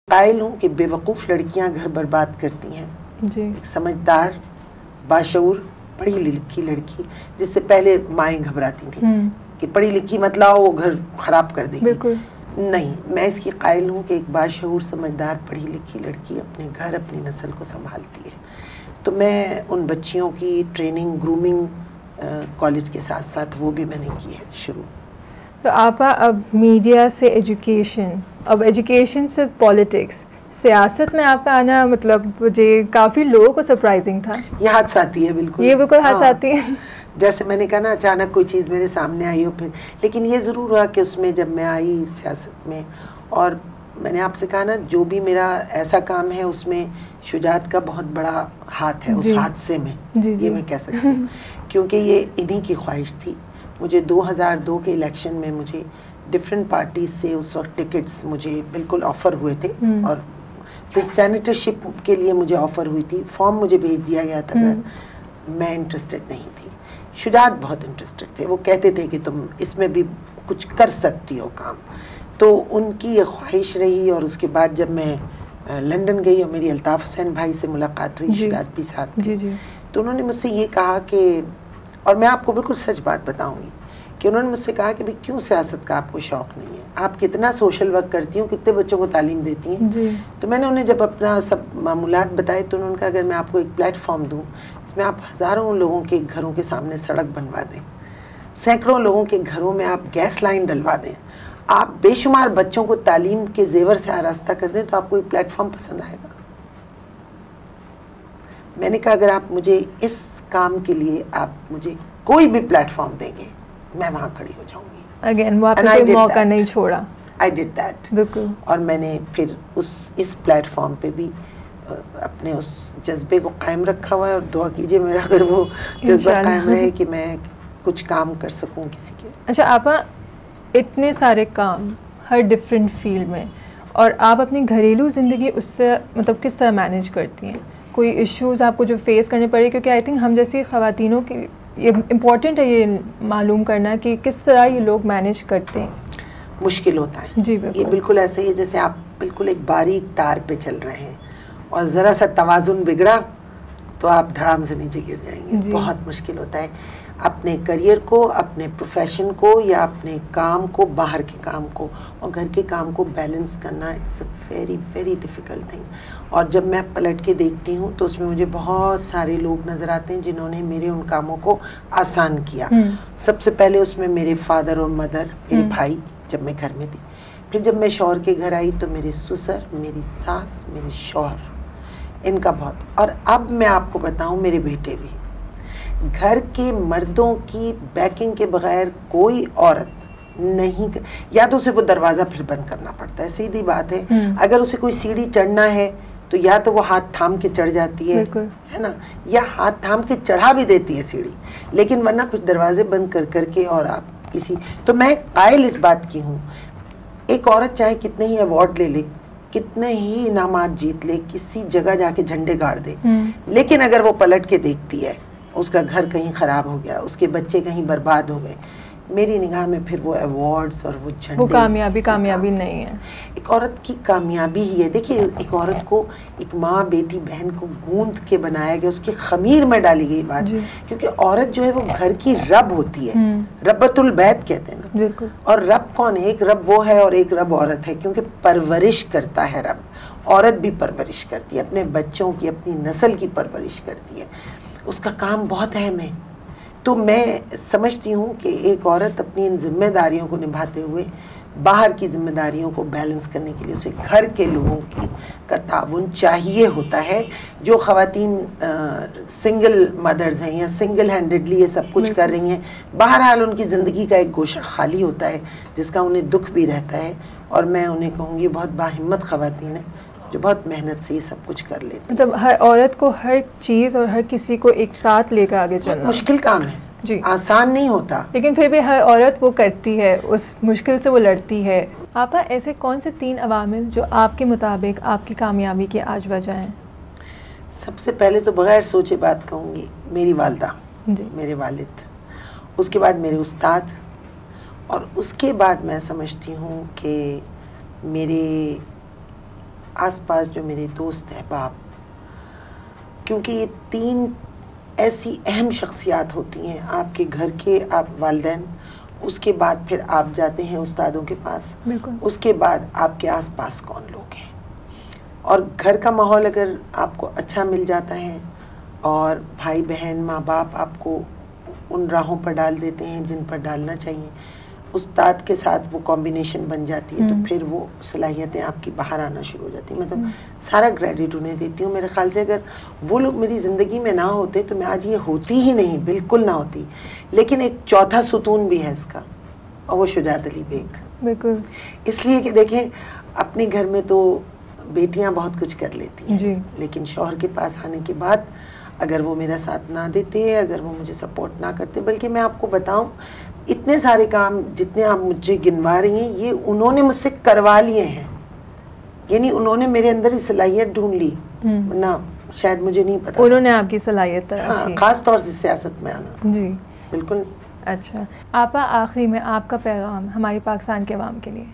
قائل ہوں کہ بیوقوف لڑکیاں گھر برباد کرتی ہیں. جی. ایک سمجھدار باشعور پڑھی لکھی لڑکی جس سے پہلے مائیں گھبراتی تھیں کہ پڑھی لکھی مت لاؤ وہ گھر خراب کر دے گی. بالکل نہیں, میں اس کی قائل ہوں کہ ایک باشعور سمجھدار پڑھی لکھی لڑکی اپنے گھر اپنی نسل کو سنبھالتی ہے. تو میں ان بچیوں کی ٹریننگ گرومنگ کالج کے ساتھ ساتھ وہ بھی میں نے کی ہے شروع. تو آپا اب میڈیا سے ایجوکیشن, اب ایجوکیشن سے پالیٹکس, سیاست میں آپ کا آنا مطلب مجھے کافی لوگوں کو سرپرائزنگ تھا. یہ حادثاتی ہے بالکل, یہ بالکل حادثاتی ہے. جیسے میں نے کہا نا اچانک کوئی چیز میرے سامنے آئی ہو پھر, لیکن یہ ضرور ہوا کہ اس میں جب میں آئی سیاست میں, اور میں نے آپ سے کہا نا جو بھی میرا ایسا کام ہے اس میں شجاعت کا بہت بڑا ہاتھ ہے اس حادثے میں. یہ میں کہہ سکتی ہوں کیونکہ یہ انہی کی خواہش تھی. مجھے 2002 کے الیکشن میں مجھے ڈفرینٹ پارٹیز سے اس وقت ٹکٹس مجھے بالکل آفر ہوئے تھے, اور پھر سینیٹرشپ کے لیے مجھے آفر ہوئی تھی, فارم مجھے بھیج دیا گیا تھا. میں انٹرسٹڈ نہیں تھی, شجاعت بہت انٹرسٹڈ تھے. وہ کہتے تھے کہ تم اس میں بھی کچھ کر سکتی ہو کام, تو ان کی یہ خواہش رہی. اور اس کے بعد جب میں لنڈن گئی اور میری الطاف حسین بھائی سے ملاقات ہوئی, شجاعت بھی ساتھ تھی, تو انہوں نے مجھ سے یہ کہا کہ, اور میں آپ کو بالکل سچ بات بتاؤں گی, کہ انہوں نے مجھ سے کہا کہ بھئی کیوں سیاست کا آپ کو شوق نہیں ہے, آپ کتنا سوشل ورک کرتی ہوں, کتنے بچوں کو تعلیم دیتی ہیں. تو میں نے انہیں جب اپنا سب معمولات بتائے تو انہوں نے کہا اگر میں آپ کو ایک پلیٹ فارم دوں اس میں آپ ہزاروں لوگوں کے گھروں کے سامنے سڑک بنوا دیں, سینکڑوں لوگوں کے گھروں میں آپ گیس لائن ڈلوا دیں, آپ بے شمار بچوں کو تعلیم کے زیور سے آراستہ کر دیں, تو آپ کو ایک پلیٹ فارم پسند آئے گا. میں نے کہا اگر آپ مجھے اس کام کے لیے آپ مجھے کوئی بھی پلیٹ فارم دیں گے میں وہاں کھڑی ہو جاؤں گی. اگین وہ آپ نے کوئی موقع نہیں چھوڑا. I did that. بالکل. اور میں نے پھر اس پلیٹ فارم پہ بھی اپنے اس جذبے کو قائم رکھا ہوا ہے, اور دعا کیجیے میرا اگر وہ جذبہ قائم رہے کہ میں کچھ کام کر سکوں کسی کے. اچھا آپا, اتنے سارے کام ہر ڈفرینٹ فیلڈ میں, اور آپ اپنی گھریلو زندگی اس سے مطلب کس طرح مینیج کرتی ہیں؟ کوئی ایشوز آپ کو جو فیس کرنے پڑے؟ کیونکہ آئی تھنک ہم جیسی خواتینوں کی یہ امپورٹنٹ ہے یہ معلوم کرنا کہ کس طرح یہ لوگ مینیج کرتے ہیں. مشکل ہوتا ہے. جی یہ بالکل ایسا ہی ہے جیسے آپ بالکل ایک باریک تار پہ چل رہے ہیں اور ذرا سا توازن بگڑا تو آپ دھڑام سے نیچے گر جائیں گے. بہت مشکل ہوتا ہے اپنے کریئر کو, اپنے پروفیشن کو, یا اپنے کام کو, باہر کے کام کو اور گھر کے کام کو بیلنس کرنا. It's a very very difficult thing. اور جب میں پلٹ کے دیکھتی ہوں تو اس میں مجھے بہت سارے لوگ نظر آتے ہیں جنہوں نے میرے ان کاموں کو آسان کیا. سب سے پہلے اس میں میرے فادر اور مدر, میرے بھائی جب میں گھر میں تھی. پھر جب میں شوہر کے گھر آئی تو میرے سسر, میری ساس, میرے شوہر, ان کا بہت. اور اب میں آپ کو بتاؤں میرے بیٹے بھی. گھر کے مردوں کی بیکنگ کے بغیر کوئی عورت نہیں, یا تو اسے وہ دروازہ پھر بند کرنا پڑتا ہے, سیدھی بات ہے. اگر اسے کوئی سیڑھی چڑھنا ہے تو یا تو وہ ہاتھ تھام کے چڑھ جاتی ہے نا, یا ہاتھ تھام کے چڑھا بھی دیتی ہے سیڑھی, لیکن ورنہ پھر دروازے بند کر کر کے. اور آپ کسی, تو میں قائل اس بات کی ہوں, ایک عورت چاہے کتنے ہی ایوارڈ لے لے, کتنے ہی انعامات جیت لے, کسی جگہ جا کے جھنڈے گاڑ دے, لیکن اگر وہ پلٹ کے دیکھتی ہے اس کا گھر کہیں خراب ہو گیا, اس کے بچے کہیں برباد ہو گئے, میری نگاہ میں پھر وہ ایوارڈز اور وہ جھنڈے, وہ کامیابی نہیں ہے. ایک عورت کی کامیابی ہی ہے. دیکھیے ایک عورت کو, ایک ماں بیٹی بہن کو گوند کے بنایا گیا, اس کی خمیر میں ڈالی گئی بات, کیونکہ عورت جو ہے وہ گھر کی رب ہوتی ہے, ربۃ البیت کہتے ہیں نا. اور رب کون ہے؟ ایک رب وہ ہے اور ایک رب عورت ہے, کیونکہ پرورش کرتا ہے رب. عورت بھی پرورش کرتی ہے, اپنے بچوں کی, اپنی نسل کی پرورش کرتی ہے. اس کا کام بہت اہم ہے. تو میں سمجھتی ہوں کہ ایک عورت اپنی ان ذمہ داریوں کو نبھاتے ہوئے باہر کی ذمہ داریوں کو بیلنس کرنے کے لیے اسے گھر کے لوگوں کا تعاون چاہیے ہوتا ہے. جو خواتین سنگل مدرز ہیں یا سنگل ہینڈڈلی یہ سب کچھ کر رہی ہیں, بہرحال ان کی زندگی کا ایک گوشہ خالی ہوتا ہے جس کا انہیں دکھ بھی رہتا ہے. اور میں انہیں کہوں گی بہت باہمت خواتین ہیں جو بہت محنت سے یہ سب کچھ کر لیتی ہیں. مطلب ہر عورت کو ہر چیز اور ہر کسی کو ایک ساتھ لے کر آگے چلنا مشکل کام ہے, جی آسان نہیں ہوتا, لیکن پھر بھی ہر عورت وہ کرتی ہے, اس مشکل سے وہ لڑتی ہے. آپا ایسے کون سے 3 عوامل جو آپ کے مطابق آپ کی کامیابی کی آج وجہ ہیں؟ سب سے پہلے تو بغیر سوچے بات کہوں گی, میری والدہ, میرے والد, اس کے بعد میرے استاد, اور اس کے بعد میں سمجھتی ہوں کہ میرے آس پاس جو میرے دوست احباب، کیونکہ یہ 3 ایسی اہم شخصیات ہوتی ہیں آپ کے گھر کے، آپ والدین، اس کے بعد پھر آپ جاتے ہیں استادوں کے پاس، اس کے بعد آپ کے آس پاس کون لوگ ہیں. اور گھر کا ماحول اگر آپ کو اچھا مل جاتا ہے اور بھائی بہن ماں باپ آپ کو ان راہوں پر ڈال دیتے ہیں جن پر ڈالنا چاہیے، استاد کے ساتھ وہ کمبینیشن بن جاتی ہے، تو پھر وہ صلاحیتیں آپ کی باہر آنا شروع ہو جاتی ہیں. میں تو سارا کریڈٹ انہیں دیتی ہوں. میرے خیال سے اگر وہ لوگ میری زندگی میں نہ ہوتے تو میں آج یہ ہوتی ہی نہیں، بالکل نہ ہوتی. لیکن ایک چوتھا ستون بھی ہے اس کا، اور وہ شجاعت علی بیگ. بالکل. اس لیے کہ دیکھیں اپنے گھر میں تو بیٹیاں بہت کچھ کر لیتی ہیں جی. لیکن شوہر کے پاس آنے کے بعد اگر وہ میرا ساتھ نہ دیتے، اگر وہ مجھے سپورٹ نہ کرتے، بلکہ میں آپ کو بتاؤں اتنے سارے کام جتنے آپ مجھے گنوا رہی ہیں یہ انہوں نے مجھ سے کروا لیے ہیں. یعنی انہوں نے میرے اندر ہی صلاحیت ڈھونڈ لی، نہ شاید مجھے نہیں پتا، انہوں نے آپ کی صلاحیت تراشی. خاص طور سے سیاست میں آنا. جی بالکل. اچھا آپا، آخری میں آپ کا پیغام ہماری پاکستان کے عوام کے لیے؟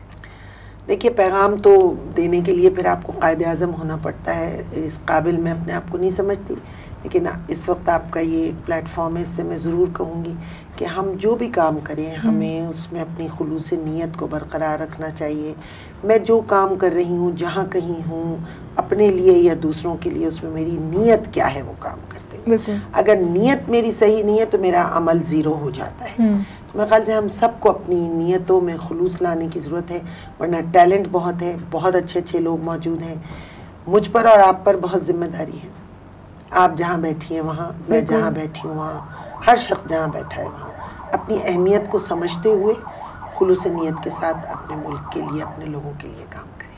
دیکھیے پیغام تو دینے کے لیے پھر آپ کو قائد اعظم ہونا پڑتا ہے. اس قابل میں اپنے آپ کو نہیں سمجھتی، لیکن اس وقت آپ کا یہ ایک پلیٹ فارم ہے، اس سے میں ضرور کہوں گی کہ ہم جو بھی کام کریں ہمیں اس میں اپنی خلوص نیت کو برقرار رکھنا چاہیے. میں جو کام کر رہی ہوں، جہاں کہیں ہوں، اپنے لیے یا دوسروں کے لیے، اس میں میری نیت کیا ہے وہ کام کرتے ہیں. اگر نیت میری صحیح نہیں ہے تو میرا عمل زیرو ہو جاتا ہے. تو میرے خیال سے ہم سب کو اپنی نیتوں میں خلوص لانے کی ضرورت ہے، ورنہ ٹیلنٹ بہت ہے، بہت اچھے اچھے لوگ موجود ہیں. مجھ پر اور آپ پر بہت ذمہ داری ہے. آپ جہاں بیٹھی ہیں وہاں، میں جہاں بیٹھی ہوں وہاں، ہر شخص جہاں بیٹھا ہے وہاں اپنی اہمیت کو سمجھتے ہوئے خلوص نیت کے ساتھ اپنے ملک کے لیے، اپنے لوگوں کے لیے کام کریں.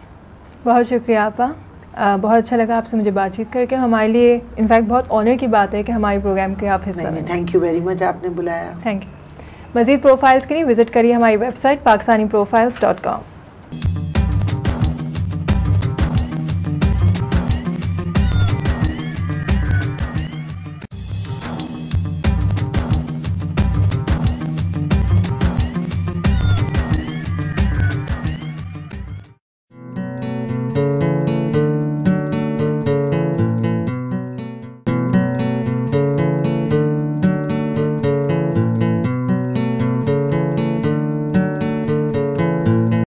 بہت شکریہ آپا، بہت اچھا لگا آپ سے مجھے بات چیت کر کے. ہمارے لیے انفیکٹ بہت آنر کی بات ہے کہ ہمارے پروگرام کے آپ حصہ لیں. تھینک یو ویری مچ، آپ نے بلایا. Thank you. مزید پروفائلز کے لیے وزٹ کریے ہماری ویب سائٹ pakistaaniprofiles.com.